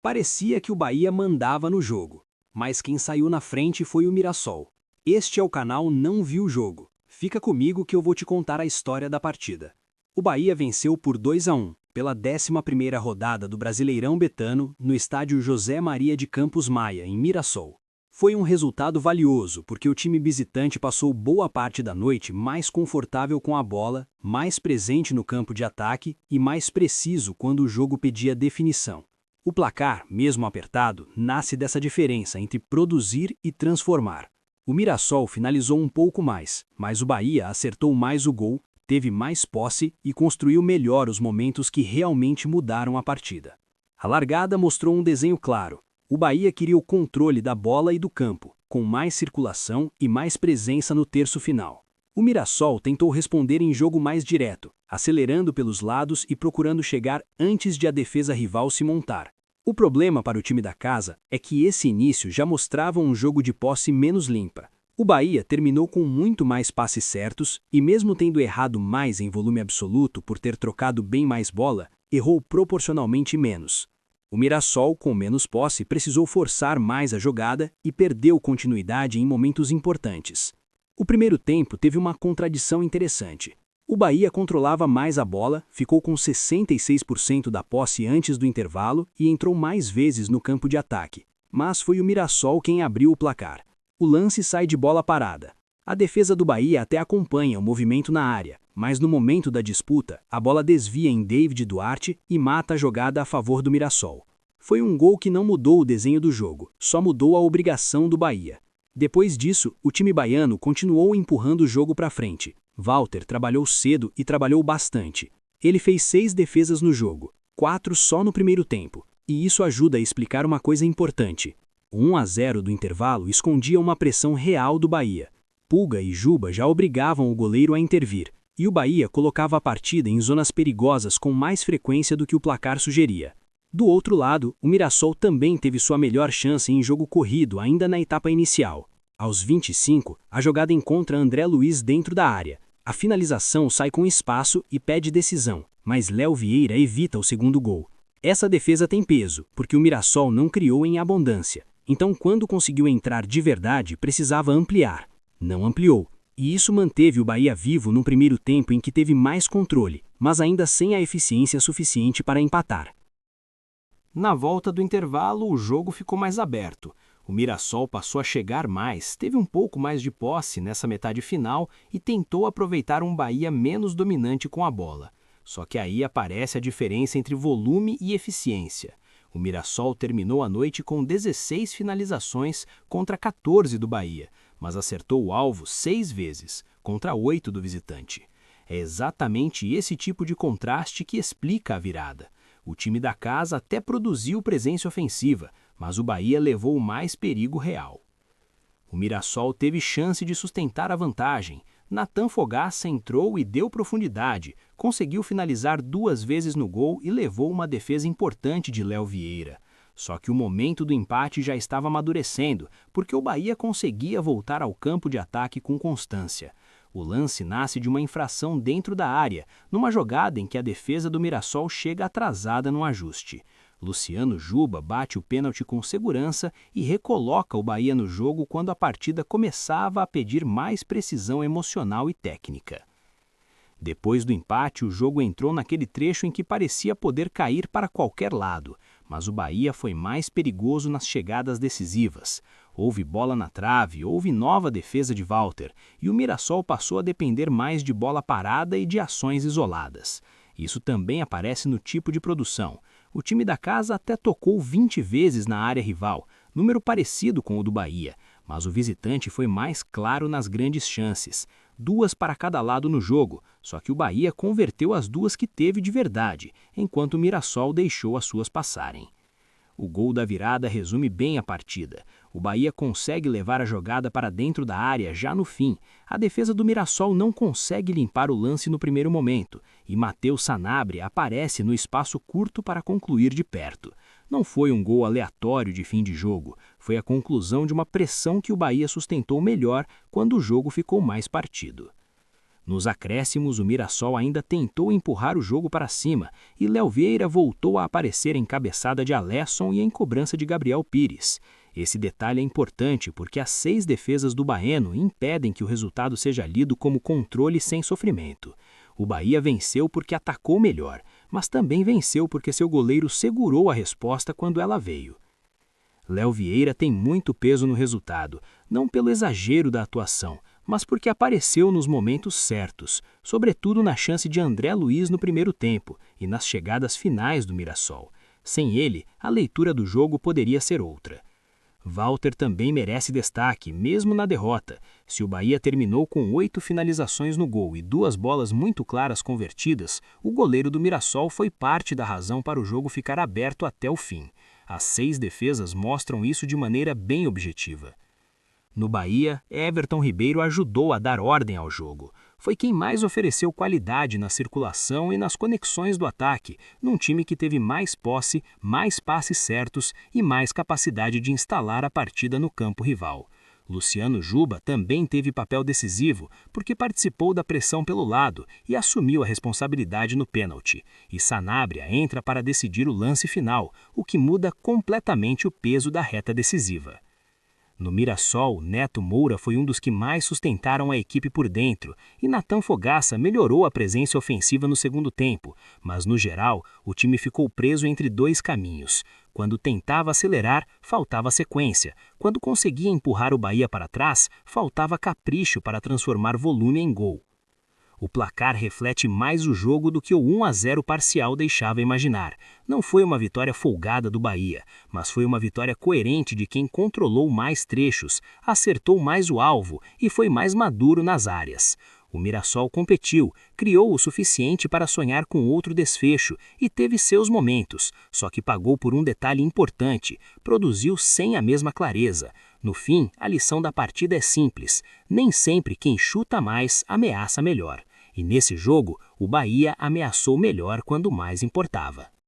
Parecia que o Bahia mandava no jogo, mas quem saiu na frente foi o Mirassol. Este é o canal Não Viu o Jogo. Fica comigo que eu vou te contar a história da partida. O Bahia venceu por 2-1, pela 11ª rodada do Brasileirão Betano, no estádio José Maria de Campos Maia, em Mirassol. Foi um resultado valioso, porque o time visitante passou boa parte da noite mais confortável com a bola, mais presente no campo de ataque e mais preciso quando o jogo pedia definição. O placar, mesmo apertado, nasce dessa diferença entre produzir e transformar. O Mirassol finalizou um pouco mais, mas o Bahia acertou mais o gol, teve mais posse e construiu melhor os momentos que realmente mudaram a partida. A largada mostrou um desenho claro. O Bahia queria o controle da bola e do campo, com mais circulação e mais presença no terço final. O Mirassol tentou responder em jogo mais direto, acelerando pelos lados e procurando chegar antes de a defesa rival se montar. O problema para o time da casa é que esse início já mostrava um jogo de posse menos limpa. O Bahia terminou com muito mais passes certos e, mesmo tendo errado mais em volume absoluto por ter trocado bem mais bola, errou proporcionalmente menos. O Mirassol, com menos posse, precisou forçar mais a jogada e perdeu continuidade em momentos importantes. O primeiro tempo teve uma contradição interessante. O Bahia controlava mais a bola, ficou com 66% da posse antes do intervalo e entrou mais vezes no campo de ataque. Mas foi o Mirassol quem abriu o placar. O lance sai de bola parada. A defesa do Bahia até acompanha o movimento na área, mas no momento da disputa, a bola desvia em David Duarte e mata a jogada a favor do Mirassol. Foi um gol que não mudou o desenho do jogo, só mudou a obrigação do Bahia. Depois disso, o time baiano continuou empurrando o jogo para frente. Walter trabalhou cedo e trabalhou bastante. Ele fez 6 defesas no jogo, 4 só no primeiro tempo, e isso ajuda a explicar uma coisa importante. O 1-0 do intervalo escondia uma pressão real do Bahia. Pulga e Juba já obrigavam o goleiro a intervir, e o Bahia colocava a partida em zonas perigosas com mais frequência do que o placar sugeria. Do outro lado, o Mirassol também teve sua melhor chance em jogo corrido ainda na etapa inicial. Aos 25, a jogada encontra André Luiz dentro da área. A finalização sai com espaço e pede decisão, mas Léo Vieira evita o segundo gol. Essa defesa tem peso, porque o Mirassol não criou em abundância. Então, quando conseguiu entrar de verdade, precisava ampliar. Não ampliou, e isso manteve o Bahia vivo num primeiro tempo em que teve mais controle, mas ainda sem a eficiência suficiente para empatar. Na volta do intervalo, o jogo ficou mais aberto. O Mirassol passou a chegar mais, teve um pouco mais de posse nessa metade final e tentou aproveitar um Bahia menos dominante com a bola. Só que aí aparece a diferença entre volume e eficiência. O Mirassol terminou a noite com 16 finalizações contra 14 do Bahia, mas acertou o alvo 6 vezes, contra 8 do visitante. É exatamente esse tipo de contraste que explica a virada. O time da casa até produziu presença ofensiva, mas o Bahia levou mais perigo real. O Mirassol teve chance de sustentar a vantagem. Natan Fogaça entrou e deu profundidade, conseguiu finalizar 2 vezes no gol e levou uma defesa importante de Léo Vieira. Só que o momento do empate já estava amadurecendo, porque o Bahia conseguia voltar ao campo de ataque com constância. O lance nasce de uma infração dentro da área, numa jogada em que a defesa do Mirassol chega atrasada no ajuste. Luciano Juba bate o pênalti com segurança e recoloca o Bahia no jogo quando a partida começava a pedir mais precisão emocional e técnica. Depois do empate, o jogo entrou naquele trecho em que parecia poder cair para qualquer lado, mas o Bahia foi mais perigoso nas chegadas decisivas. Houve bola na trave, houve nova defesa de Walter, e o Mirassol passou a depender mais de bola parada e de ações isoladas. Isso também aparece no tipo de produção. O time da casa até tocou 20 vezes na área rival, número parecido com o do Bahia, mas o visitante foi mais claro nas grandes chances. 2 para cada lado no jogo, só que o Bahia converteu as 2 que teve de verdade, enquanto o Mirassol deixou as suas passarem. O gol da virada resume bem a partida. O Bahia consegue levar a jogada para dentro da área já no fim. A defesa do Mirassol não consegue limpar o lance no primeiro momento, e Matheus Sanabria aparece no espaço curto para concluir de perto. Não foi um gol aleatório de fim de jogo, foi a conclusão de uma pressão que o Bahia sustentou melhor quando o jogo ficou mais partido. Nos acréscimos, o Mirassol ainda tentou empurrar o jogo para cima e Léo Vieira voltou a aparecer em cabeçada de Alesson e em cobrança de Gabriel Pires. Esse detalhe é importante porque as 6 defesas do Baeno impedem que o resultado seja lido como controle sem sofrimento. O Bahia venceu porque atacou melhor, mas também venceu porque seu goleiro segurou a resposta quando ela veio. Léo Vieira tem muito peso no resultado, não pelo exagero da atuação, mas porque apareceu nos momentos certos, sobretudo na chance de André Luiz no primeiro tempo e nas chegadas finais do Mirassol. Sem ele, a leitura do jogo poderia ser outra. Walter também merece destaque, mesmo na derrota. Se o Bahia terminou com 8 finalizações no gol e 2 bolas muito claras convertidas, o goleiro do Mirassol foi parte da razão para o jogo ficar aberto até o fim. As 6 defesas mostram isso de maneira bem objetiva. No Bahia, Everton Ribeiro ajudou a dar ordem ao jogo. Foi quem mais ofereceu qualidade na circulação e nas conexões do ataque, num time que teve mais posse, mais passes certos e mais capacidade de instalar a partida no campo rival. Luciano Juba também teve papel decisivo, porque participou da pressão pelo lado e assumiu a responsabilidade no pênalti. E Sanabria entra para decidir o lance final, o que muda completamente o peso da reta decisiva. No Mirassol, Neto Moura foi um dos que mais sustentaram a equipe por dentro, e Natan Fogaça melhorou a presença ofensiva no segundo tempo, mas no geral, o time ficou preso entre 2 caminhos. Quando tentava acelerar, faltava sequência. Quando conseguia empurrar o Bahia para trás, faltava capricho para transformar volume em gol. O placar reflete mais o jogo do que o 1-0 parcial deixava imaginar. Não foi uma vitória folgada do Bahia, mas foi uma vitória coerente de quem controlou mais trechos, acertou mais o alvo e foi mais maduro nas áreas. O Mirassol competiu, criou o suficiente para sonhar com outro desfecho e teve seus momentos, só que pagou por um detalhe importante: produziu sem a mesma clareza. No fim, a lição da partida é simples: nem sempre quem chuta mais ameaça melhor. E nesse jogo, o Bahia ameaçou melhor quando mais importava.